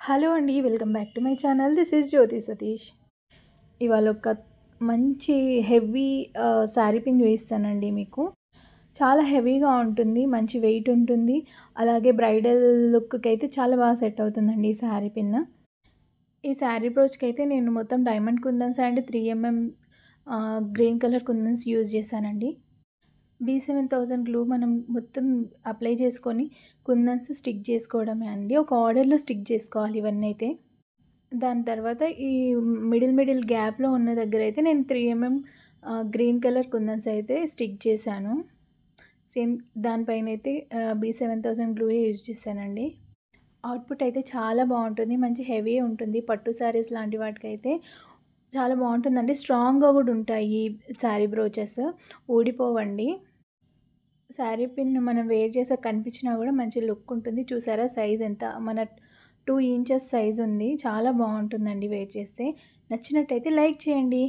Hello అండి. Welcome back to my channel. This is Jyothi Satish. ఇవాళ ఒక మంచి హెవీ శారీ పిన్ చూపిస్తానండి మీకు. చాలా హెవీగా ఉంటుంది. మంచి వెయిట్ ఉంటుంది. అలాగే బ్రైడల్ లుక్‌కి అయితే చాలా బాగా సెట్ అవుతుందండి ఈ శారీ పిన్. ఈ శారీ బ్రోచ్‌కైతే నేను మొత్తం diamond kundans and 3 MM green colour kundans use చేశానండి. B7000 గ్లూ మనం మొత్తం అప్లై చేసుకొని కుందన్స్ స్టిక్ చేసుకోవడమే అండి. ఒక ఆర్డర్‌లో స్టిక్ చేసుకోవాలి ఇవన్నైతే. దాని తర్వాత ఈ మిడిల్ గ్యాప్‌లో ఉన్న దగ్గరైతే నేను 3 ఎంఎం గ్రీన్ కలర్ కుందన్స్ అయితే స్టిక్ చేశాను. సేమ్ దానిపైనైతే B7000 గ్లూయే యూజ్ చేశానండి. అవుట్‌పుట్ అయితే చాలా బావుంటుంది. మంచి హెవీ ఉంటుంది. పట్టు శారీస్ లాంటి వాటికైతే చాలా బావుంటుందండి. స్ట్రాంగ్‌గా గూడా ఉంటాయి శారీ బ్రోచెస్. ఊడిపోవండి. శారీ పిన్ మనం వేర్ చేసాక కనిపించినా గూడా మంచి లుక్ ఉంటుంది. చూసారా సైజ్ ఎంత మన 2 ఇంచెస్ సైజ్ ఉంది. చాలా బావుంటుందండి వేర్ చేస్తే. నచ్చినట్టయితే లైక్ చేయండి.